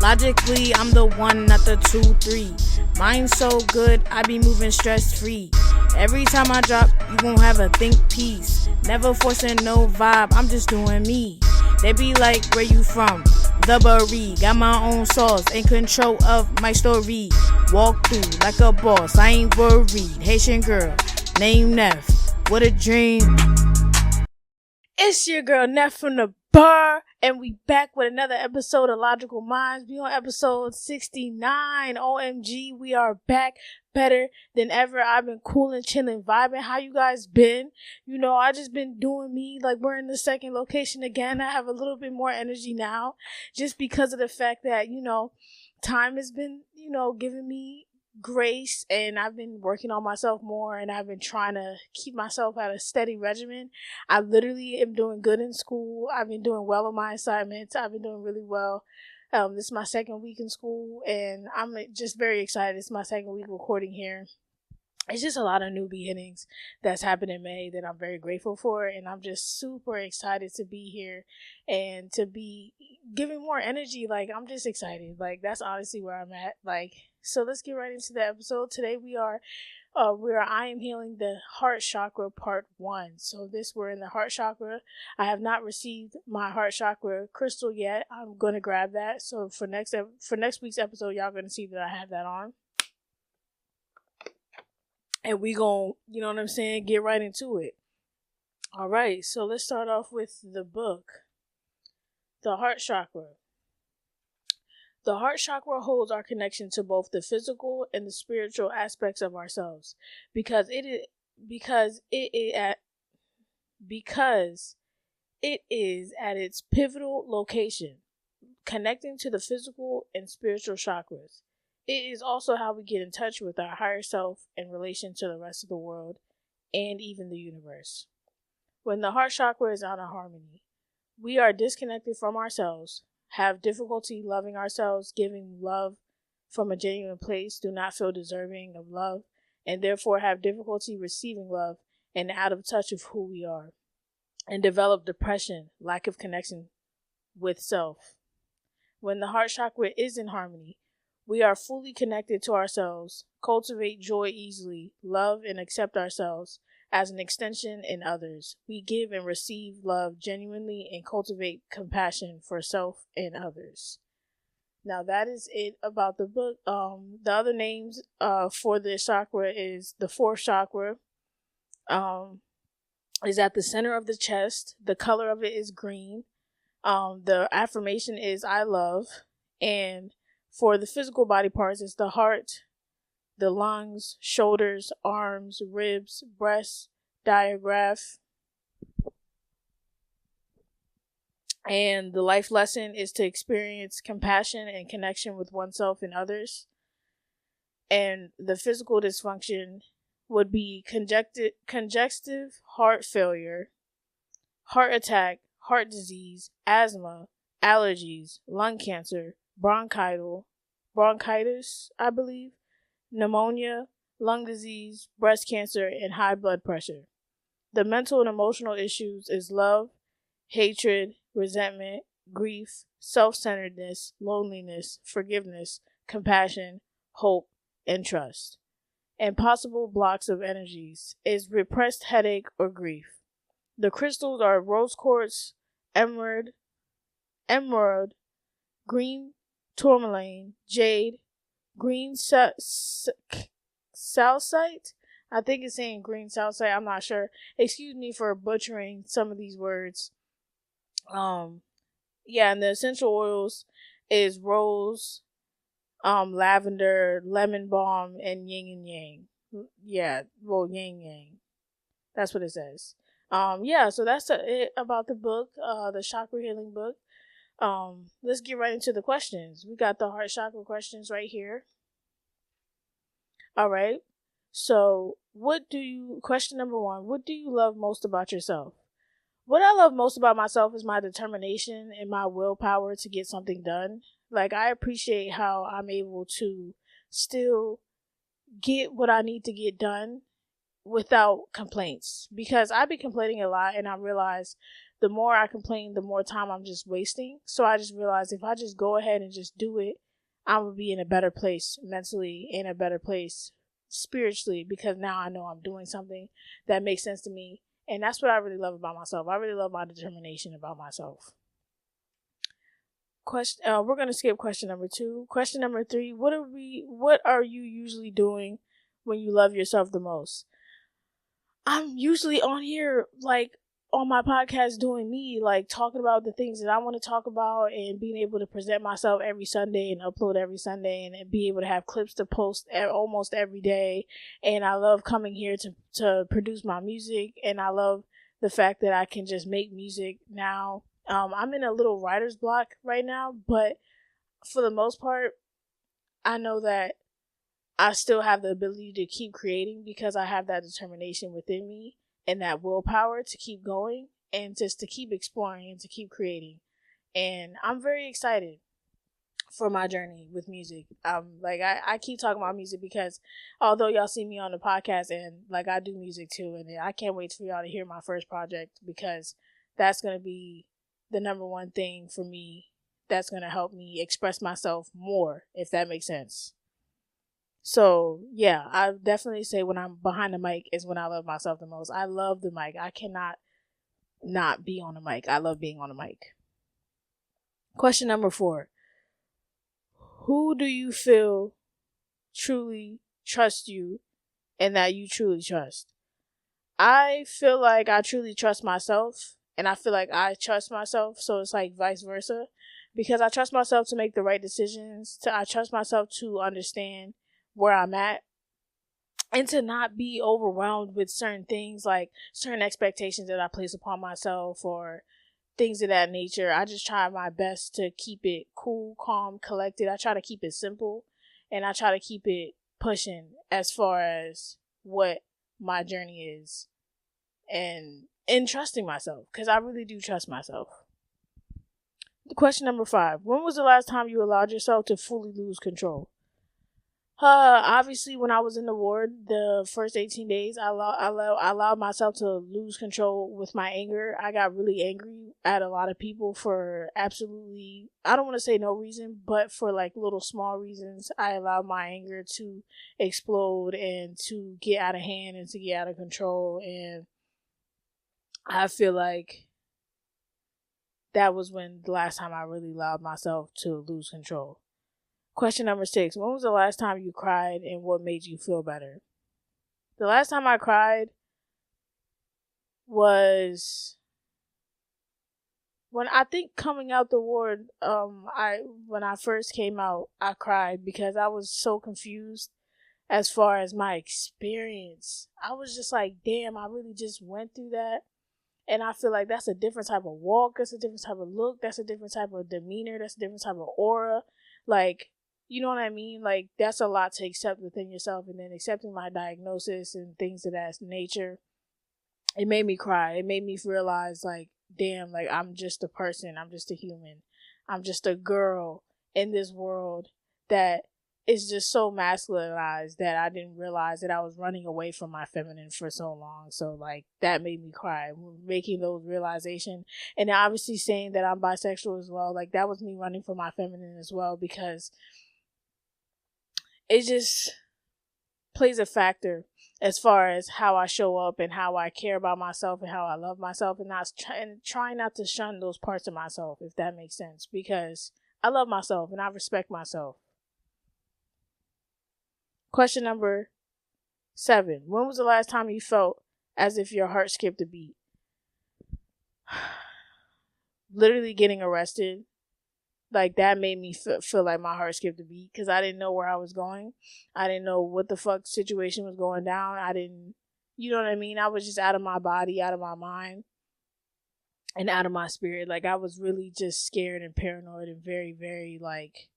Logically, I'm the one, not the 2, 3. Mine's so good, I be moving stress-free. Every time I drop, you won't have a think piece. Never forcing no vibe, I'm just doing me. They be like, where you from? The Bury. Got my own sauce, in control of my story. Walk through like a boss, I ain't worried. Haitian girl, name Neff. What a dream. It's your girl Neff from the bar, and we back with another episode of LogicalMindz. We on episode 69. OMG, we are back better than ever. I've been coolin', chillin', vibing. How you guys been? You know, I just been doing me. Like, we're in the second location again. I have a little bit more energy now, just because of the fact that, you know, time has been, you know, giving me grace, and I've been working on myself more, and I've been trying to keep myself at a steady regimen. I literally am doing good in school. I've been doing well on my assignments. I've been doing really well. This is my second week in school, and I'm just very excited. It's my second week recording here. It's just a lot of new beginnings that's happened in May that I'm very grateful for, and I'm just super excited to be here and to be giving more energy. Like, I'm just excited. Like, that's honestly where I'm at. Like, so let's get right into the episode. Today I am healing the heart chakra part 1. So we're in the heart chakra. I have not received my heart chakra crystal yet. I'm going to grab that. So for next week's episode, y'all going to see that I have that on. And we gon', you know what I'm saying, get right into it. All right, so let's start off with the book, The Heart Chakra. The heart chakra holds our connection to both the physical and the spiritual aspects of ourselves, because it is at its pivotal location, connecting to the physical and spiritual chakras. It is also how we get in touch with our higher self in relation to the rest of the world and even the universe. When the heart chakra is out of harmony, we are disconnected from ourselves, have difficulty loving ourselves, giving love from a genuine place, do not feel deserving of love, and therefore have difficulty receiving love and out of touch with who we are, and develop depression, lack of connection with self. When the heart chakra is in harmony, we are fully connected to ourselves, cultivate joy easily, love and accept ourselves as an extension in others. We give and receive love genuinely and cultivate compassion for self and others. Now that is it about the book. The other names for this chakra is the 4th chakra. Is at the center of the chest. The color of it is green. The affirmation is I love. And for the physical body parts, it's the heart, the lungs, shoulders, arms, ribs, breast, diaphragm. And the life lesson is to experience compassion and connection with oneself and others. And the physical dysfunction would be congestive heart failure, heart attack, heart disease, asthma, allergies, lung cancer, bronchitis, I believe, pneumonia, lung disease, breast cancer, and high blood pressure. The mental and emotional issues is love, hatred, resentment, grief, self-centeredness, loneliness, forgiveness, compassion, hope, and trust. And possible blocks of energies is repressed headache or grief. The crystals are rose quartz, emerald, green tourmaline, jade, green calcite. I think it's saying green calcite. I'm not sure. Excuse me for butchering some of these words. And the essential oils is rose, lavender, lemon balm, and yin and yang. Yeah, well, yin yang. That's what it says. So that's it about the book, the chakra healing book. Let's get right into the questions. We got the heart chakra questions right here. All right. So question number 1, what do you love most about yourself? What I love most about myself is my determination and my willpower to get something done. Like, I appreciate how I'm able to still get what I need to get done without complaints, because I be complaining a lot, and I realize the more I complain, the more time I'm just wasting. So I just realized if I just go ahead and just do it, I'm going to be in a better place mentally, in a better place spiritually, because now I know I'm doing something that makes sense to me. And that's what I really love about myself. I really love my determination about myself. We're going to skip question number 2. Question number 3, what are you usually doing when you love yourself the most? I'm usually on here, like, on my podcast doing me, like, talking about the things that I want to talk about and being able to present myself every Sunday and upload every Sunday and be able to have clips to post almost every day. And I love coming here to produce my music, and I love the fact that I can just make music now. I'm in a little writer's block right now, but for the most part, I know that I still have the ability to keep creating because I have that determination within me and that willpower to keep going and just to keep exploring and to keep creating. And I'm very excited for my journey with music. I keep talking about music because although y'all see me on the podcast and like I do music too, and I can't wait for y'all to hear my first project because that's going to be the number one thing for me that's going to help me express myself more, if that makes sense. So, yeah, I definitely say when I'm behind the mic is when I love myself the most. I love the mic. I cannot not be on the mic. I love being on the mic. Question number 4. Who do you feel truly trusts you and that you truly trust? I feel like I truly trust myself, and I feel like I trust myself, so it's like vice versa. Because I trust myself to make the right decisions. I trust myself to understand where I'm at and to not be overwhelmed with certain things, like certain expectations that I place upon myself or things of that nature. I just try my best to keep it cool, calm, collected. I try to keep it simple, and I try to keep it pushing as far as what my journey is and trusting myself, because I really do trust myself. Question number 5. When was the last time you allowed yourself to fully lose control? Obviously, when I was in the ward, the first 18 days, I allowed myself to lose control with my anger. I got really angry at a lot of people for absolutely, I don't want to say no reason, but for like little small reasons. I allowed my anger to explode and to get out of hand and to get out of control. And I feel like that was when the last time I really allowed myself to lose control. Question number 6. When was the last time you cried and what made you feel better? The last time I cried was when I think coming out the ward. When I first came out, I cried because I was so confused as far as my experience. I was just like, damn, I really just went through that. And I feel like that's a different type of walk. That's a different type of look. That's a different type of demeanor. That's a different type of aura. Like, you know what I mean? Like, that's a lot to accept within yourself. And then accepting my diagnosis and things of that nature, it made me cry. It made me realize, like, damn, like, I'm just a person. I'm just a human. I'm just a girl in this world that is just so masculinized that I didn't realize that I was running away from my feminine for so long. So, like, that made me cry, making those realizations. And obviously saying that I'm bisexual as well, like, that was me running from my feminine as well, because it just plays a factor as far as how I show up and how I care about myself and how I love myself, and trying not to shun those parts of myself, if that makes sense, because I love myself and I respect myself. Question number 7. When was the last time you felt as if your heart skipped a beat? Literally getting arrested. Like, that made me feel like my heart skipped a beat because I didn't know where I was going. I didn't know what the fuck situation was going down. You know what I mean? I was just out of my body, out of my mind, and out of my spirit. Like, I was really just scared and paranoid and very, very, like,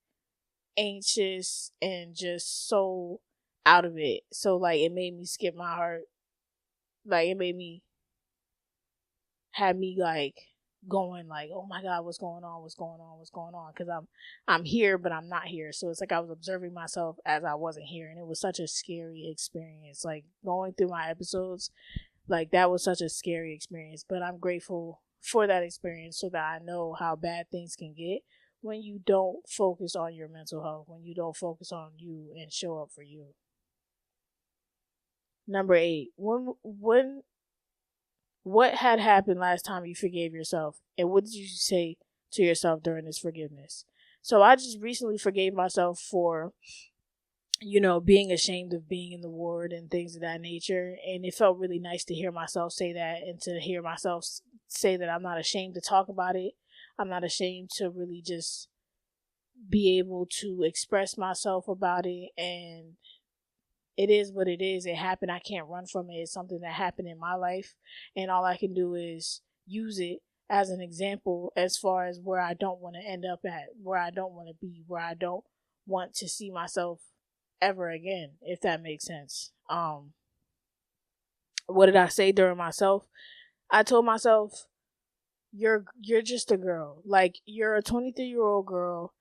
anxious and just so out of it. So, like, it made me skip my heart. Like, it made me have me, like, going like, oh my God, what's going on? Because I'm here, but I'm not here. So it's like I was observing myself as I wasn't here, and it was such a scary experience. Like, going through my episodes, like, that was such a scary experience. But I'm grateful for that experience so that I know how bad things can get when you don't focus on your mental health, when you don't focus on you and show up for you. Number 8, what had happened last time you forgave yourself, and what did you say to yourself during this forgiveness? So I just recently forgave myself for, being ashamed of being in the ward and things of that nature. And it felt really nice to hear myself say that, and to hear myself say that I'm not ashamed to talk about it. I'm not ashamed to really just be able to express myself about it. And it is what it is. It happened. I can't run from it. It's something that happened in my life. And all I can do is use it as an example as far as where I don't want to end up at, where I don't want to be, where I don't want to see myself ever again, if that makes sense. What did I say during myself? I told myself, you're just a girl. Like, you're a 23-year-old girl.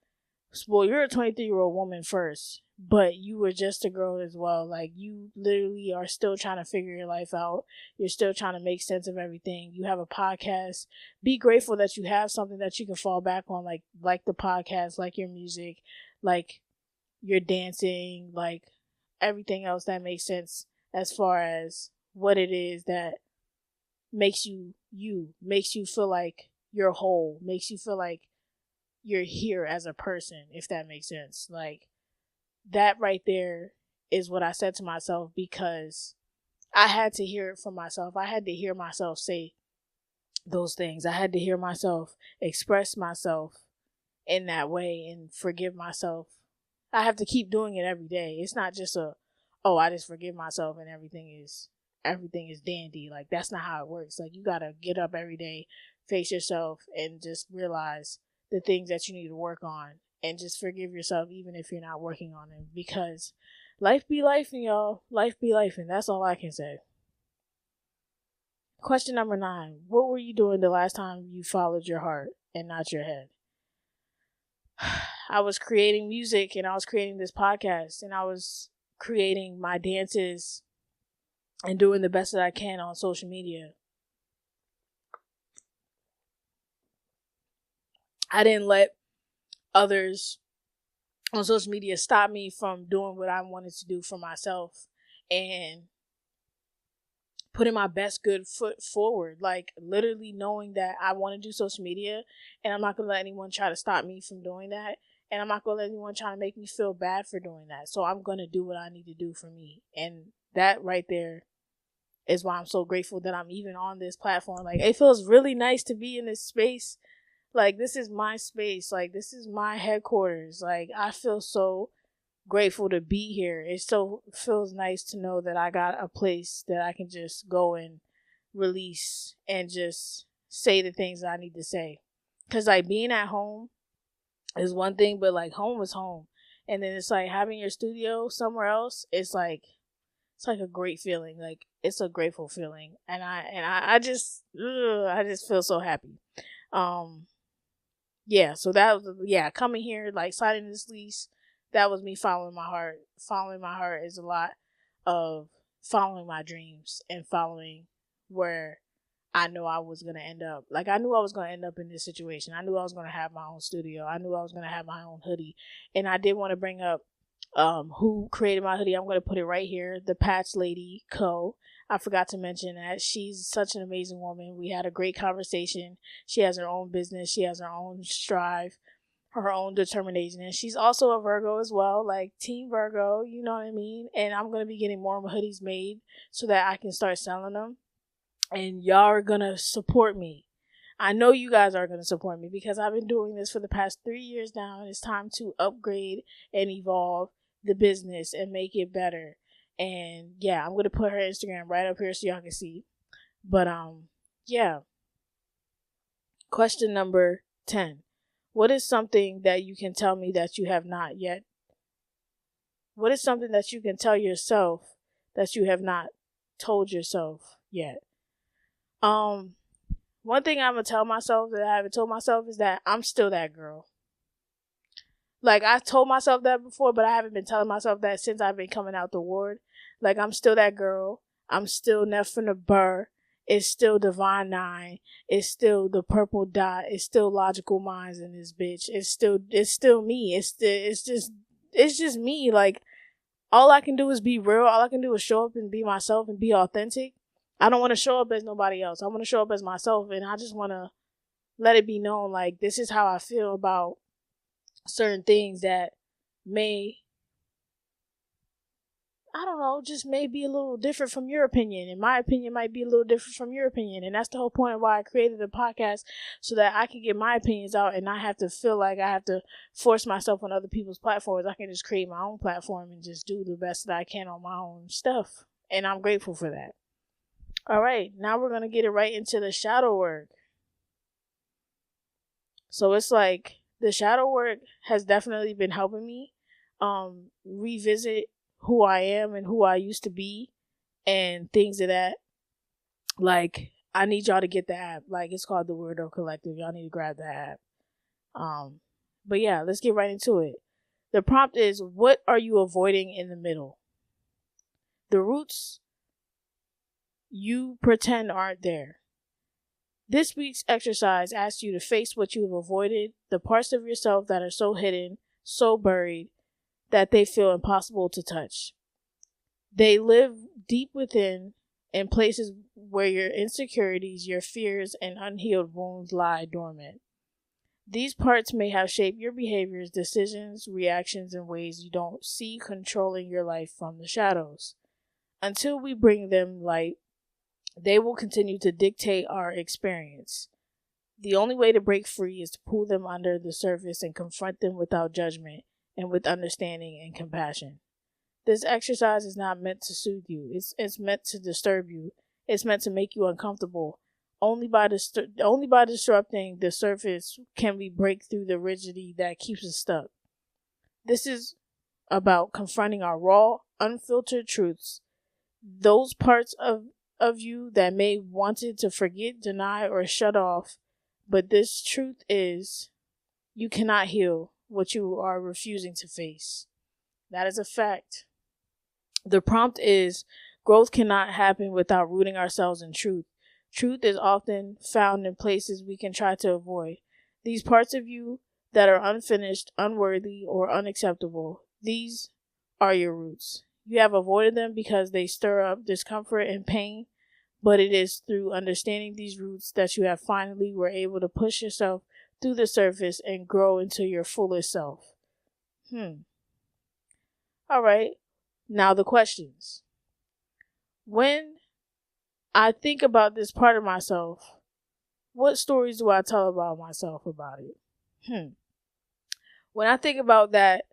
Well, you're a 23-year-old woman first, but you were just a girl as well. Like, you literally are still trying to figure your life out. You're still trying to make sense of everything. You have a podcast. Be grateful that you have something that you can fall back on, like the podcast, like your music, like your dancing, like everything else that makes sense as far as what it is that makes you, makes you feel like you're whole, makes you feel like you're here as a person, if that makes sense. Like, that right there is what I said to myself, because I had to hear it from myself. I had to hear myself say those things. I had to hear myself express myself in that way and forgive myself. I have to keep doing it every day. It's not just I just forgive myself and everything is dandy. Like, that's not how it works. Like, you gotta get up every day, face yourself, and just realize the things that you need to work on, and just forgive yourself even if you're not working on them, because life be lifing, y'all. Life be lifing. That's all I can say. Question number 9. What were you doing the last time you followed your heart and not your head? I was creating music, and I was creating this podcast, and I was creating my dances and doing the best that I can on social media. I didn't let others on social media stop me from doing what I wanted to do for myself and putting my best good foot forward. Like, literally knowing that I want to do social media, and I'm not going to let anyone try to stop me from doing that. And I'm not going to let anyone try to make me feel bad for doing that. So I'm going to do what I need to do for me. And that right there is why I'm so grateful that I'm even on this platform. Like, it feels really nice to be in this space. Like, this is my space. Like, this is my headquarters. Like, I feel so grateful to be here. It so feels nice to know that I got a place that I can just go and release and just say the things that I need to say. Because, like, being at home is one thing, but, like, home is home. And then it's like having your studio somewhere else. It's like a great feeling. Like, it's a grateful feeling. And I just feel so happy. Yeah, so that was, coming here, like, signing this lease, that was me following my heart. Following my heart is a lot of following my dreams and following where I know I was going to end up. Like, I knew I was going to end up in this situation. I knew I was going to have my own studio. I knew I was going to have my own hoodie. And I did want to bring up who created my hoodie. I'm going to put it right here. The Patch Lady Co. I forgot to mention that. She's such an amazing woman. We had a great conversation. She has her own business. She has her own strive, her own determination. And she's also a Virgo as well, like Team Virgo, you know what I mean? And I'm going to be getting more hoodies made so that I can start selling them. And y'all are going to support me. I know you guys are going to support me because I've been doing this for the past 3 years now. And it's time to upgrade and evolve the business and make it better. And yeah, I'm going to put her Instagram right up here so y'all can see. But yeah. Question number 10. What is something that you can tell me that you have not yet? What is something that you can tell yourself that you have not told yourself yet? One thing I'm going to tell myself that I haven't told myself is that I'm still that girl. Like, I told myself that before, but I haven't been telling myself that since I've been coming out the ward. Like, I'm still that girl. I'm still Neff from the Burr. It's still Divine Nine. It's still the purple dot. It's still LogicalMindz in this bitch. It's still me. It's just me. Like, all I can do is be real. All I can do is show up and be myself and be authentic. I don't want to show up as nobody else. I want to show up as myself, and I just want to let it be known, like, this is how I feel about certain things that may, I don't know, just may be a little different from your opinion. And my opinion might be a little different from your opinion. And that's the whole point of why I created a podcast, so that I can get my opinions out and not have to feel like I have to force myself on other people's platforms. I can just create my own platform and just do the best that I can on my own stuff. And I'm grateful for that. All right, now we're going to get it right into the shadow work. So it's like the shadow work has definitely been helping me revisit who I am and who I used to be and things of that. Like, I need y'all to get the app. Like, it's called the Weirdo Collective. Y'all need to grab the app. But yeah, let's get right into it. The prompt is, what are you avoiding in the middle? The roots you pretend aren't there. This week's exercise asks you to face what you have avoided, the parts of yourself that are so hidden, so buried, that they feel impossible to touch. They live deep within, in places where your insecurities, your fears, and unhealed wounds lie dormant. These parts may have shaped your behaviors, decisions, reactions in ways you don't see, controlling your life from the shadows. Until we bring them light, they will continue to dictate our experience. The only way to break free is to pull them under the surface and confront them without judgment and with understanding and compassion. This exercise is not meant to soothe you. It's meant to disturb you. It's meant to make you uncomfortable. Only by disrupting the surface can we break through the rigidity that keeps us stuck. This is about confronting our raw, unfiltered truths. Those parts of you that may wanted to forget, deny, or shut off, but this truth is, you cannot heal what you are refusing to face. That is a fact. The prompt is, growth cannot happen without rooting ourselves in truth. Truth is often found in places we can try to avoid. These parts of you that are unfinished, unworthy, or unacceptable, these are your roots. You have avoided them because they stir up discomfort and pain, but it is through understanding these roots that you have finally were able to push yourself through the surface and grow into your fullest self. All right. Now the questions. When I think about this part of myself, what stories do I tell about myself about it? When I think about that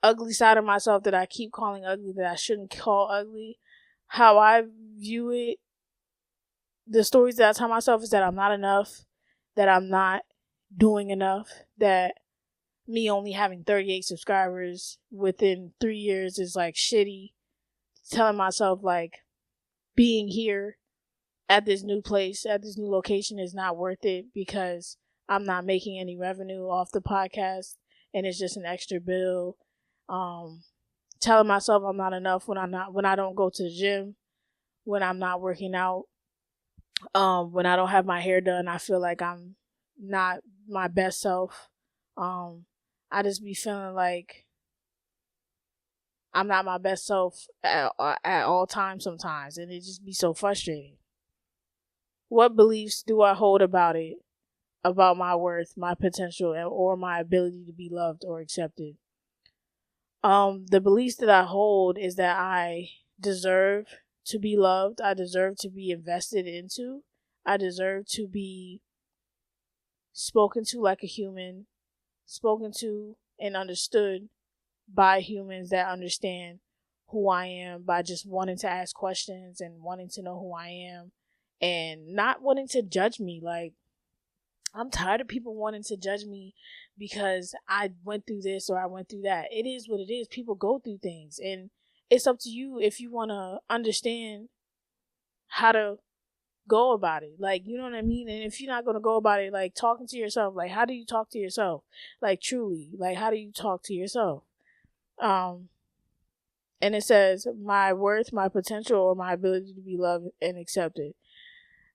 ugly side of myself that I keep calling ugly, that I shouldn't call ugly, how I view it, the stories that I tell myself is that I'm not enough, that I'm not doing enough, that me only having 38 subscribers within 3 years is like shitty. Telling myself like being here at this new place, at this new location is not worth it because I'm not making any revenue off the podcast and it's just an extra bill. Telling myself I'm not enough when I don't go to the gym, when I'm not working out, when I don't have my hair done, I feel like I'm not my best self. I just be feeling like I'm not my best self at all times sometimes, and it just be so frustrating. What beliefs do I hold about it, about my worth, my potential, or my ability to be loved or accepted? The beliefs that I hold is that I deserve to be loved. I deserve to be invested into. I deserve to be spoken to like a human, spoken to and understood by humans that understand who I am, by just wanting to ask questions and wanting to know who I am and not wanting to judge me. Like, I'm tired of people wanting to judge me because I went through this or I went through that. It is what it is. People go through things, and it's up to you if you want to understand how to go about it. Like, you know what I mean? And if you're not going to go about it, like talking to yourself, like how do you talk to yourself? Like truly, like how do you talk to yourself? And it says my worth, my potential, or my ability to be loved and accepted.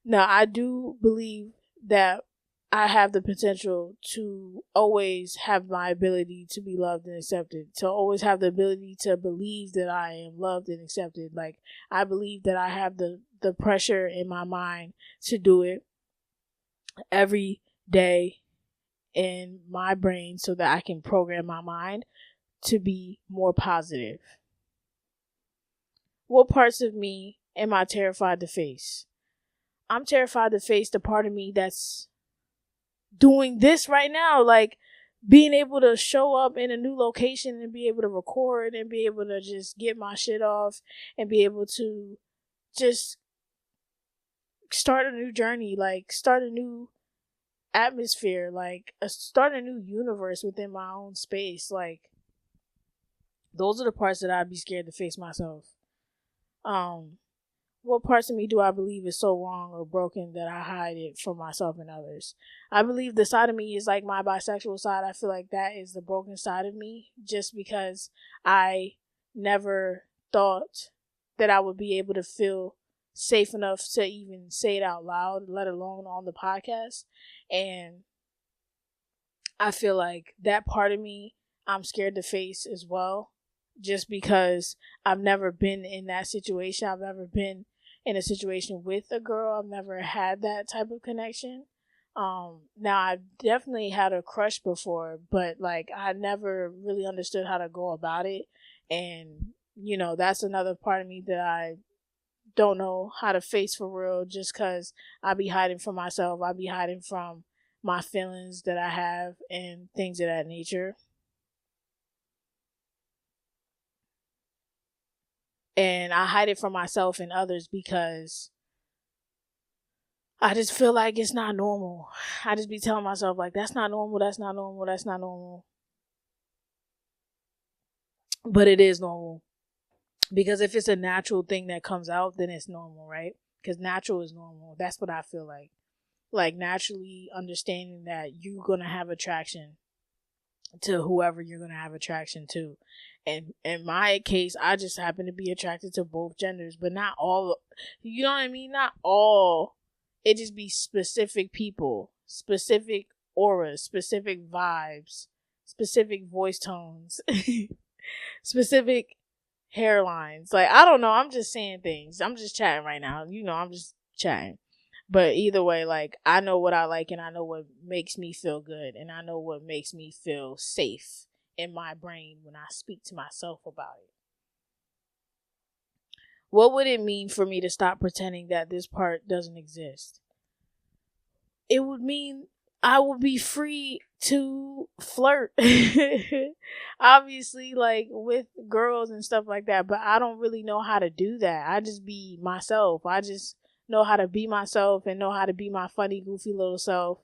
Now, I do believe that I have the potential to always have my ability to be loved and accepted, to always have the ability to believe that I am loved and accepted. Like, I believe that I have the pressure in my mind to do it every day in my brain so that I can program my mind to be more positive. What parts of me am I terrified to face? I'm terrified to face the part of me that's doing this right now, like being able to show up in a new location and be able to record and be able to just get my shit off and be able to just start a new journey, like start a new atmosphere, like start a new universe within my own space. Like, those are the parts that I'd be scared to face myself. What parts of me do I believe is so wrong or broken that I hide it from myself and others? I believe the side of me is like my bisexual side. I feel like that is the broken side of me, just because I never thought that I would be able to feel safe enough to even say it out loud, let alone on the podcast. And I feel like that part of me I'm scared to face as well, just because I've never been in that situation. I've never been in a situation with a girl. I've never had that type of connection. Now, I've definitely had a crush before, but like I never really understood how to go about it. And, you know, that's another part of me that I don't know how to face for real, just because I be hiding from myself. I be hiding from my feelings that I have and things of that nature. And I hide it from myself and others because I just feel like it's not normal. I just be telling myself, like, that's not normal, that's not normal, that's not normal. But it is normal. Because if it's a natural thing that comes out, then it's normal, right? Because natural is normal. That's what I feel like. Like, naturally understanding that you're going to have attraction to whoever you're going to have attraction to. And in my case, I just happen to be attracted to both genders, but not all. You know what I mean? Not all. It just be specific people, specific auras, specific vibes, specific voice tones, specific hairlines. Like, I don't know. I'm just saying things. I'm just chatting right now. You know, I'm just chatting. But either way, like, I know what I like and I know what makes me feel good and I know what makes me feel safe in my brain when I speak to myself about it. What would it mean for me to stop pretending that this part doesn't exist? It would mean I would be free to flirt. Obviously, like, with girls and stuff like that, but I don't really know how to do that. I just be myself. I just know how to be myself and know how to be my funny, goofy little self.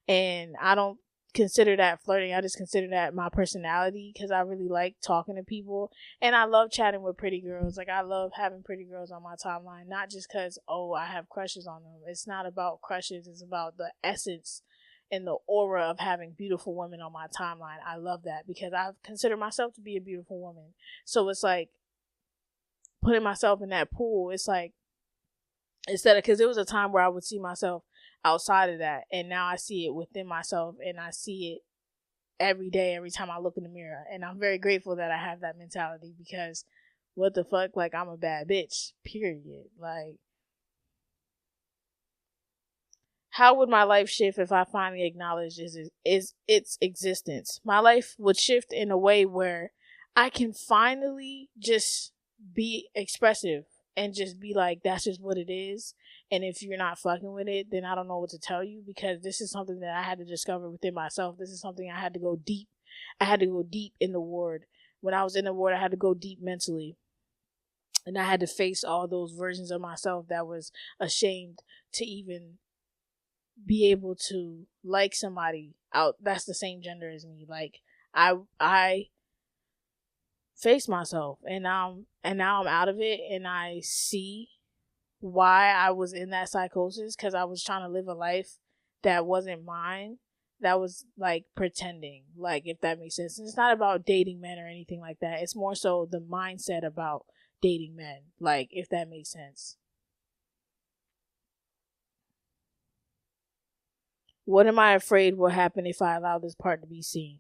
And I don't consider that flirting. I just consider that my personality, because I really like talking to people and I love chatting with pretty girls. Like, I love having pretty girls on my timeline, not just because, oh, I have crushes on them. It's not about crushes. It's about the essence and the aura of having beautiful women on my timeline. I love that because I consider myself to be a beautiful woman. So it's like putting myself in that pool. It's like, instead of, because there was a time where I would see myself outside of that, and now I see it within myself, and I see it every day, every time I look in the mirror. And I'm very grateful that I have that mentality, because what the fuck, like, I'm a bad bitch, period. Like, how would my life shift if I finally acknowledged its existence? My life would shift in a way where I can finally just be expressive and just be like, that's just what it is. And if you're not fucking with it, then I don't know what to tell you, because this is something that I had to discover within myself. This is something I had to go deep. I had to go deep in the ward. When I was in the ward, I had to go deep mentally. And I had to face all those versions of myself that was ashamed to even be able to like somebody out that's the same gender as me. Like, I face myself, and now I'm out of it, and I see why I was in that psychosis, because I was trying to live a life that wasn't mine, that was like pretending, like, if that makes sense. And it's not about dating men or anything like that. It's more so the mindset about dating men, like, if that makes sense. What am I afraid will happen if I allow this part to be seen?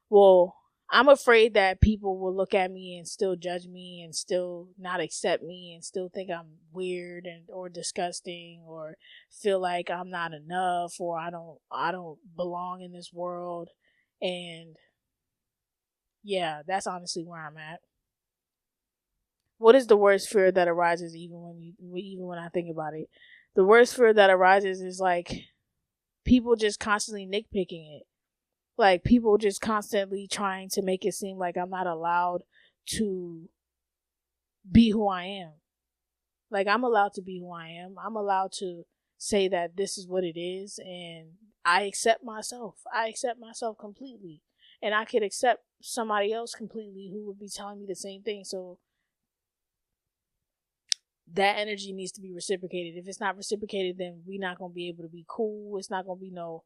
Well, I'm afraid that people will look at me and still judge me and still not accept me and still think I'm weird or disgusting or feel like I'm not enough or I don't belong in this world. And yeah, that's honestly where I'm at. What is the worst fear that arises even when I think about it? The worst fear that arises is like people just constantly nitpicking it. Like people just constantly trying to make it seem like I'm not allowed to be who I am. Like I'm allowed to be who I am. I'm allowed to say that this is what it is and I accept myself. I accept myself completely. And I could accept somebody else completely who would be telling me the same thing. So that energy needs to be reciprocated. If it's not reciprocated, then we're not going to be able to be cool. It's not going to be no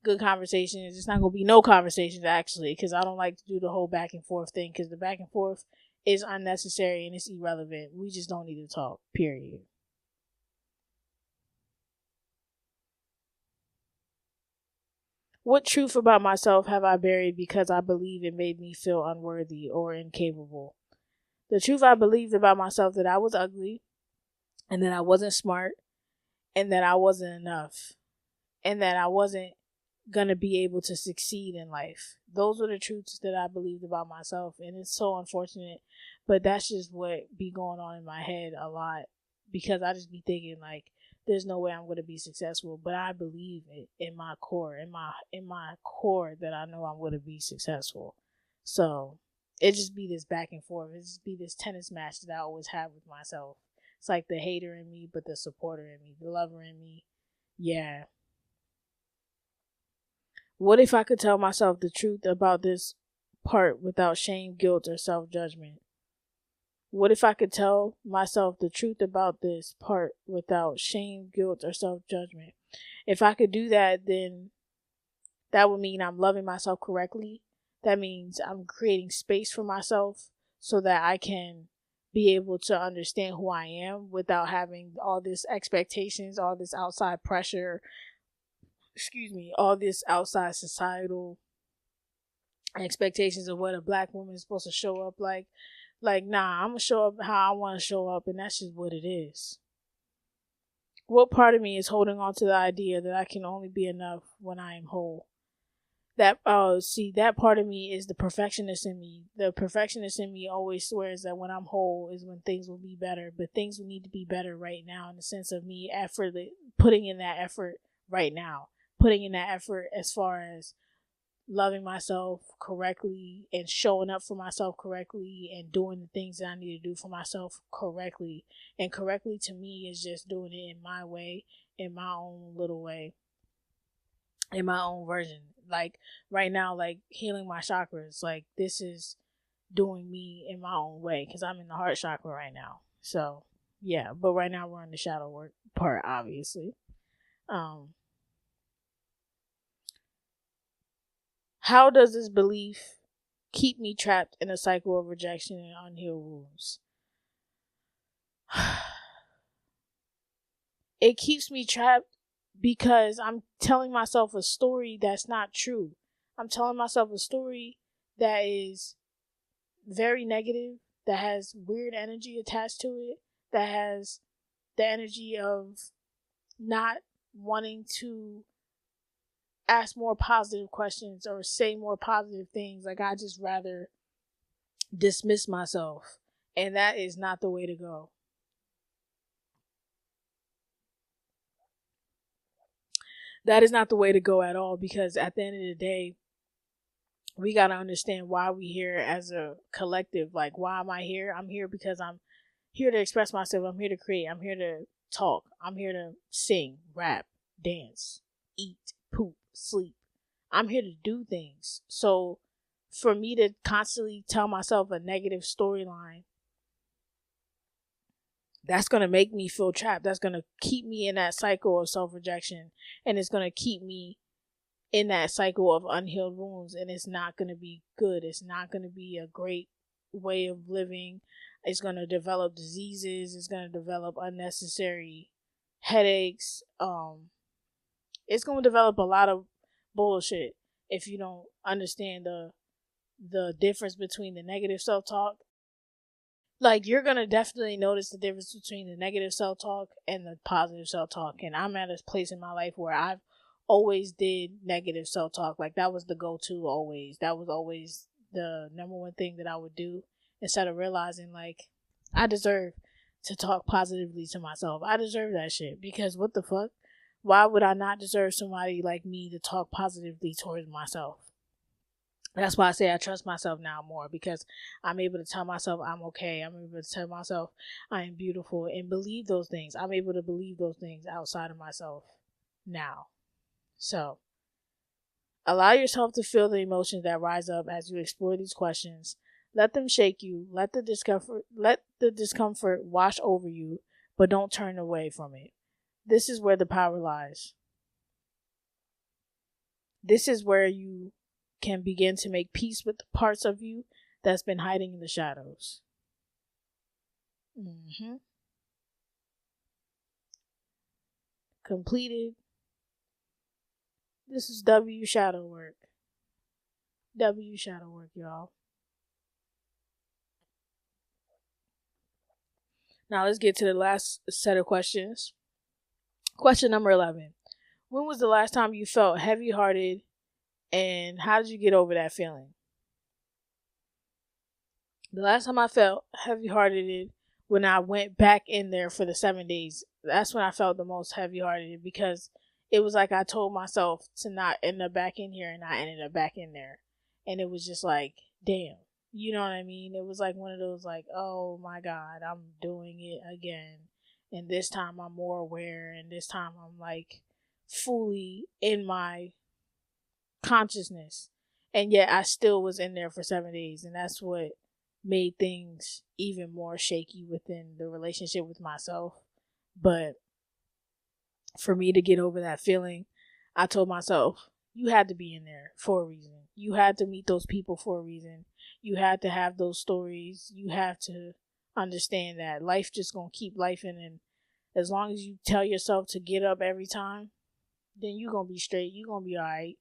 good conversations. It's not going to be no conversations, actually, because I don't like to do the whole back and forth thing, because the back and forth is unnecessary and it's irrelevant. We just don't need to talk, period. What truth about myself have I buried because I believe it made me feel unworthy or incapable? The truth I believed about myself, that I was ugly and that I wasn't smart and that I wasn't enough and that I wasn't gonna be able to succeed in life. Those were the truths that I believed about myself, and it's so unfortunate, but that's just what be going on in my head a lot, because I just be thinking like there's no way I'm going to be successful, but I believe it in my core, in my core, that I know I'm going to be successful. So it just be this back and forth. It just be this tennis match that I always have with myself. It's like the hater in me, but the supporter in me, the lover in me. Yeah. What if I could tell myself the truth about this part without shame, guilt, or self-judgment? What if I could tell myself the truth about this part without shame, guilt, or self-judgment? If I could do that, then that would mean I'm loving myself correctly. That means I'm creating space for myself so that I can be able to understand who I am without having all this expectations, all this outside pressure, all this outside societal expectations of what a black woman is supposed to show up like. Nah, I'm gonna show up how I want to show up, and that's just what it is. What part of me is holding on to the idea that I can only be enough when I am whole? That part of me is the perfectionist in me. The perfectionist in me always swears that when I'm whole is when things will be better, but things will need to be better right now, in the sense of me putting in that effort right now, putting in that effort as far as loving myself correctly and showing up for myself correctly and doing the things that I need to do for myself correctly. And correctly to me is just doing it in my way, in my own little way, in my own version. Like right now, like healing my chakras, like this is doing me in my own way, because I'm in the heart chakra right now. So yeah, but right now we're in the shadow work part, obviously. How does this belief keep me trapped in a cycle of rejection and unhealed wounds? It keeps me trapped because I'm telling myself a story that's not true. I'm telling myself a story that is very negative, that has weird energy attached to it, that has the energy of not wanting to ask more positive questions or say more positive things. Like I just rather dismiss myself, and that is not the way to go. That is not the way to go at all, because at the end of the day, we got to understand why we here as a collective. Like, why am I here? I'm here because I'm here to express myself. I'm here to create. I'm here to talk. I'm here to sing, rap, dance, eat, poop, sleep. I'm here to do things. So for me to constantly tell myself a negative storyline, that's going to make me feel trapped. That's going to keep me in that cycle of self-rejection, and it's going to keep me in that cycle of unhealed wounds, and it's not going to be good. It's not going to be a great way of living. It's going to develop diseases. It's going to develop unnecessary headaches. It's going to develop a lot of bullshit if you don't understand the difference between the negative self-talk. Like, you're going to definitely notice the difference between the negative self-talk and the positive self-talk. And I'm at a place in my life where I've always did negative self-talk. Like, that was the go-to always. That was always the number one thing that I would do, instead of realizing, like, I deserve to talk positively to myself. I deserve that shit, because what the fuck? Why would I not deserve somebody like me to talk positively towards myself? That's why I say I trust myself now more, because I'm able to tell myself I'm okay. I'm able to tell myself I am beautiful and believe those things. I'm able to believe those things outside of myself now. So, allow yourself to feel the emotions that rise up as you explore these questions. Let them shake you. Let the discomfort wash over you, but don't turn away from it. This is where the power lies. This is where you can begin to make peace with the parts of you that's been hiding in the shadows. Completed. This is W shadow work. W shadow work, y'all. Now let's get to the last set of questions. Question number 11. When was the last time you felt heavy-hearted, and how did you get over that feeling? The last time I felt heavy-hearted, when I went back in there for the 7 days. That's when I felt the most heavy-hearted, because it was like I told myself to not end up back in here, and I ended up back in there. And it was just like, damn. You know what I mean? It was like one of those, like, oh my God, I'm doing it again. And this time I'm more aware, and this time I'm like fully in my consciousness. And yet I still was in there for 7 days. And that's what made things even more shaky within the relationship with myself. But for me to get over that feeling, I told myself, you had to be in there for a reason. You had to meet those people for a reason. You had to have those stories. You have to understand that life just gonna keep lifing, and as long as you tell yourself to get up every time, then you gonna be straight. You gonna be alright.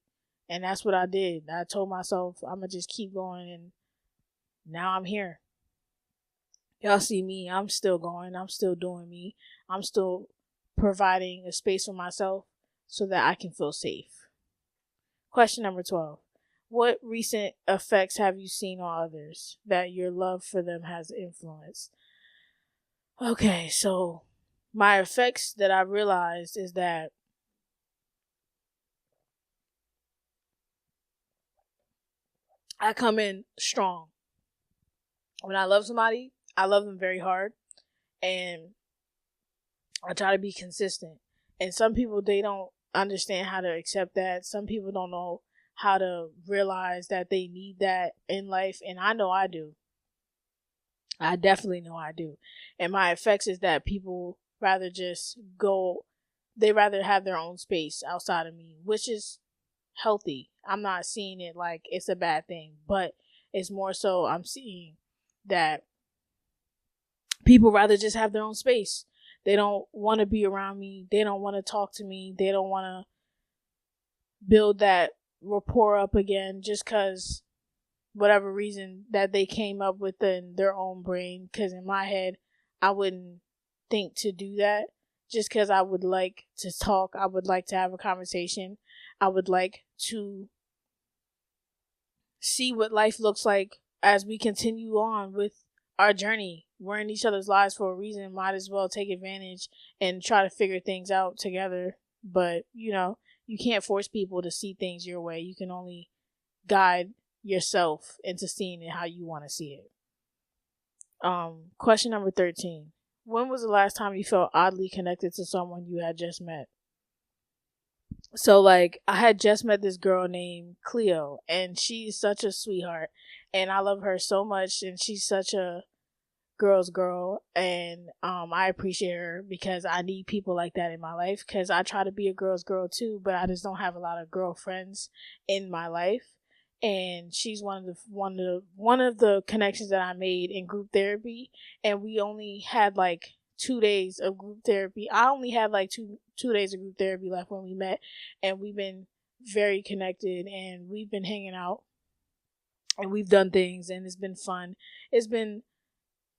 And that's what I did. I told myself I'm gonna just keep going, and now I'm here. Y'all see me. I'm still going. I'm still doing me. I'm still providing a space for myself so that I can feel safe. Question number 12. What recent effects have you seen on others that your love for them has influenced? Okay, so my effects that I realized is that I come in strong. When I love somebody, I love them very hard, and I try to be consistent. And some people, they don't understand how to accept that. Some people don't know how to realize that they need that in life, and I know I do. I definitely know I do. And my effects is that people rather just go, they rather have their own space outside of me, which is healthy. I'm not seeing it like it's a bad thing, but it's more so I'm seeing that people rather just have their own space. They don't want to be around me. They don't want to talk to me. They don't want to build that rapport up again, just because whatever reason that they came up with in their own brain. Because in my head, I wouldn't think to do that, just because I would like to talk. I would like to have a conversation. I would like to see what life looks like as we continue on with our journey. We're in each other's lives for a reason. Might as well take advantage and try to figure things out together. But, you know, you can't force people to see things your way. You can only guide yourself into seeing it how you want to see it. Question number 13. When was the last time you felt oddly connected to someone you had just met? So, like, I had just met this girl named Cleo, and she's such a sweetheart, and I love her so much, and she's such a girl's girl, and I appreciate her, because I need people like that in my life, because I try to be a girl's girl too, but I just don't have a lot of girlfriends in my life. And she's one of the connections that I made in group therapy, and we only had like 2 days of group therapy. I only had like two days of group therapy left when we met, and we've been very connected, and we've been hanging out, and we've done things, and it's been fun. It's been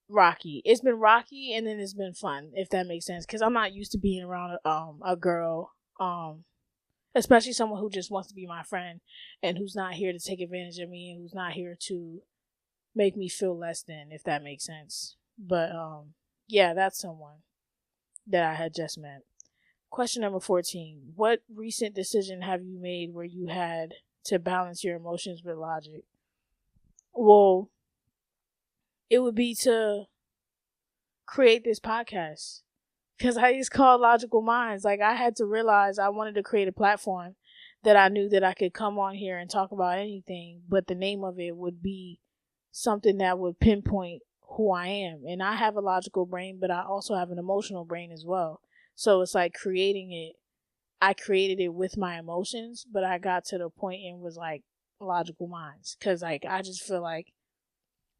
rocky. It's been rocky, and then it's been fun, if that makes sense. Because I'm not used to being around a girl, especially someone who just wants to be my friend, and who's not here to take advantage of me, and who's not here to make me feel less than, if that makes sense. But yeah, that's someone that I had just met. Question number 14. What recent decision have you made where you had to balance your emotions with logic? Well, it would be to create this podcast. Because it's called Logical Minds. Like, I had to realize I wanted to create a platform that I knew that I could come on here and talk about anything, but the name of it would be something that would pinpoint who I am. And I have a logical brain, but I also have an emotional brain as well. So it's like creating it. I created it with my emotions, but I got to the point and was like Logical Minds. Because like I just feel like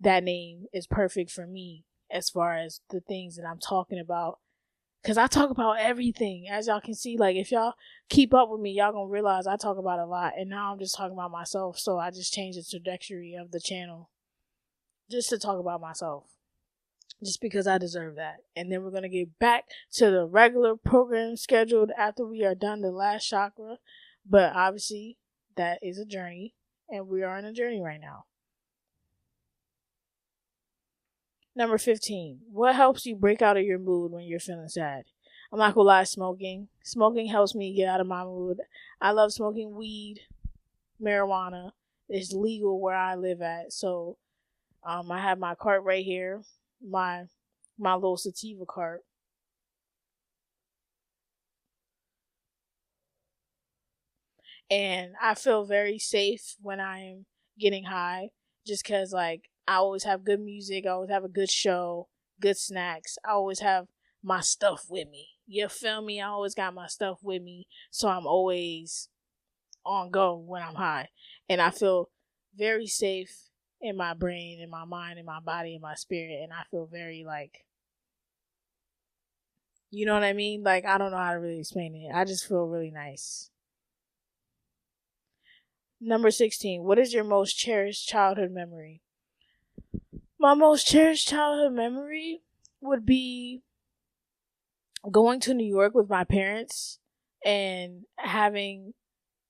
that name is perfect for me as far as the things that I'm talking about. Because I talk about everything. As y'all can see, like if y'all keep up with me, y'all gonna realize I talk about a lot. And now I'm just talking about myself. So I just changed the trajectory of the channel just to talk about myself. Just because I deserve that. And then we're going to get back to the regular program scheduled after we are done the last chakra. But obviously, that is a journey. And we are on a journey right now. Number 15. What helps you break out of your mood when you're feeling sad? I'm not going to lie, smoking. Smoking helps me get out of my mood. I love smoking weed, marijuana. It's legal where I live at. So I have my cart right here. My little sativa cart. And I feel very safe when I am getting high, just because like I always have good music, I always have a good show, good snacks, I always have my stuff with me. You feel me? I always got my stuff with me, so I'm always on go when I'm high. And I feel very safe in my brain, in my mind, in my body, in my spirit, and I feel very like, you know what I mean? Like, I don't know how to really explain it. I just feel really nice. Number 16. What is your most cherished childhood memory? My most cherished childhood memory would be going to New York with my parents and having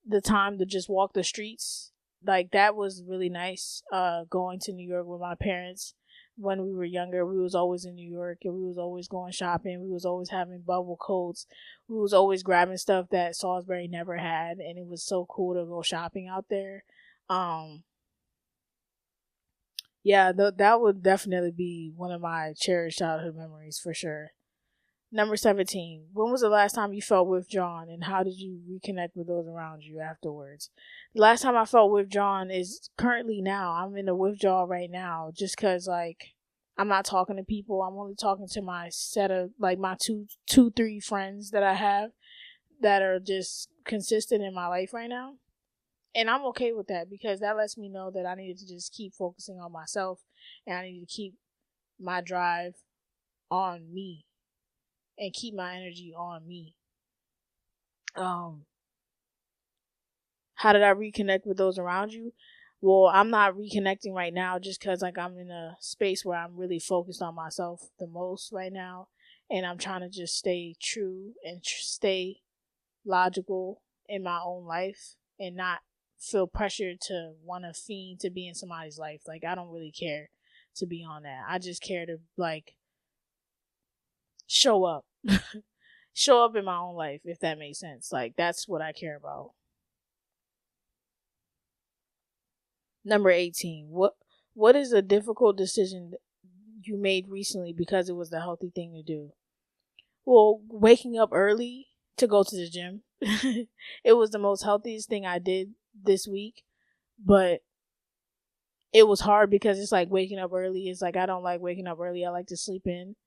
the time to just walk the streets. Like, that was really nice, going to New York with my parents. When we were younger, we was always in New York, and we was always going shopping. We was always having bubble coats. We was always grabbing stuff that Salisbury never had, and it was so cool to go shopping out there. Yeah, that would definitely be one of my cherished childhood memories for sure. Number 17. When was the last time you felt withdrawn, and how did you reconnect with those around you afterwards? The last time I felt withdrawn is currently now. I'm in a withdrawal right now, just because like I'm not talking to people. I'm only talking to my set of like my three friends that I have that are just consistent in my life right now. And I'm okay with that, because that lets me know that I needed to just keep focusing on myself, and I need to keep my drive on me and keep my energy on me. How did I reconnect with those around you? Well, I'm not reconnecting right now just because like I'm in a space where I'm really focused on myself the most right now, and I'm trying to just stay true and stay logical in my own life and not feel pressured to want to fiend to be in somebody's life. Like, I don't really care to be on that. I just care to like show up. Show up in my own life, if that makes sense. Like, that's what I care about. Number 18. What is a difficult decision you made recently because it was the healthy thing to do? Well, waking up early to go to the gym. It was the most healthiest thing I did this week, but it was hard because it's like waking up early. It's like I don't like waking up early. I like to sleep in.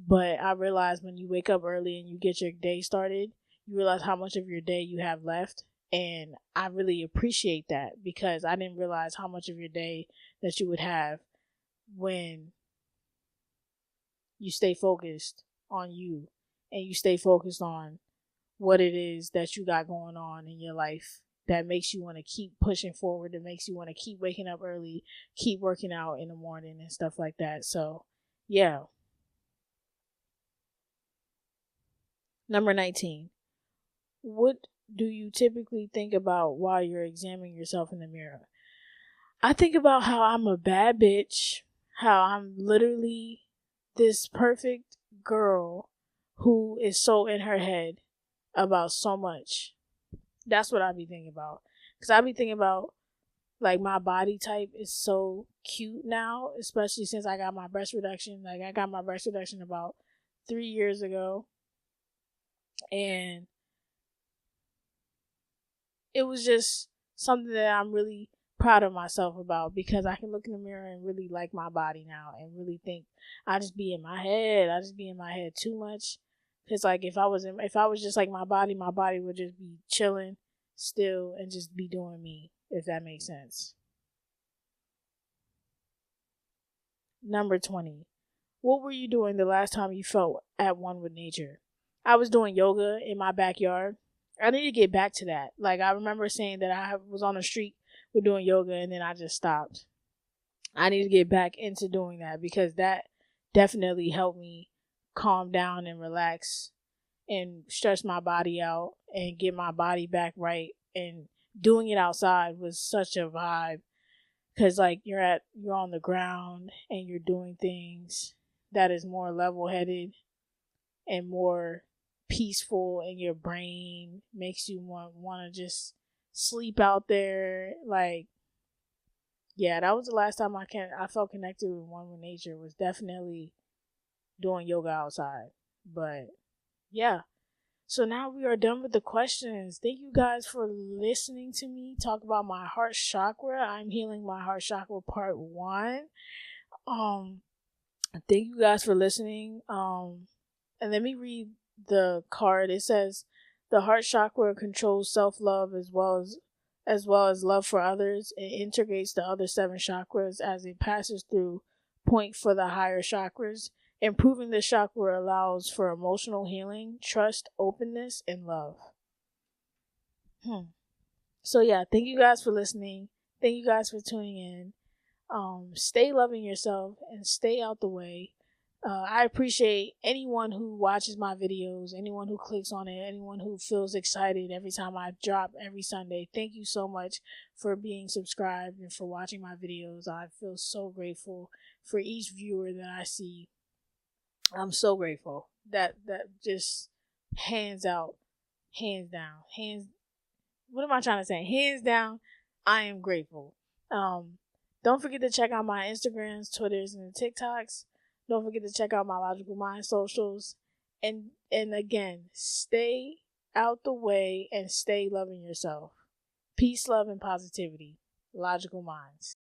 But I realized when you wake up early and you get your day started, you realize how much of your day you have left. And I really appreciate that, because I didn't realize how much of your day that you would have when you stay focused on you and you stay focused on what it is that you got going on in your life that makes you want to keep pushing forward, that makes you want to keep waking up early, keep working out in the morning and stuff like that. So, yeah. Number 19. What do you typically think about while you're examining yourself in the mirror? I think about how I'm a bad bitch, how I'm literally this perfect girl who is so in her head about so much. That's what I be thinking about. Because I be thinking about, like, my body type is so cute now, especially since I got my breast reduction. Like, I got my breast reduction about 3 years ago. And it was just something that I'm really proud of myself about, because I can look in the mirror and really like my body now and really think I just be in my head too much. Because, like, if I was just like my body would just be chilling still and just be doing me, if that makes sense. Number 20. What were you doing the last time you felt at one with nature? I was doing yoga in my backyard. I need to get back to that. Like, I remember saying that I was on the street with doing yoga and then I just stopped. I need to get back into doing that, because that definitely helped me calm down and relax and stretch my body out and get my body back right. And doing it outside was such a vibe, because, like, you're on the ground and you're doing things that is more level-headed and more peaceful, and your brain makes you want to just sleep out there. Like, yeah, that was the last time I felt connected with one with nature, was definitely doing yoga outside. But yeah, so now we are done with the questions. Thank you guys for listening to me talk about my heart chakra. I'm healing my heart chakra part 1. Thank you guys for listening. And let me read the card. It says the heart chakra controls self-love as well as love for others. It integrates the other 7 chakras as it passes through point for the higher chakras. Improving the chakra allows for emotional healing, trust, openness, and love. So yeah, thank you guys for listening. Thank you guys for tuning in. Stay loving yourself and stay out the way. I appreciate anyone who watches my videos, anyone who clicks on it, anyone who feels excited every time I drop every Sunday. Thank you so much for being subscribed and for watching my videos. I feel so grateful for each viewer that I see. I'm so grateful. That just hands down. What am I trying to say? Hands down, I am grateful. Don't forget to check out my Instagrams, Twitters, and TikToks. Don't forget to check out my Logical Mind socials. And again, stay out the way and stay loving yourself. Peace, love, and positivity. Logical Mindz.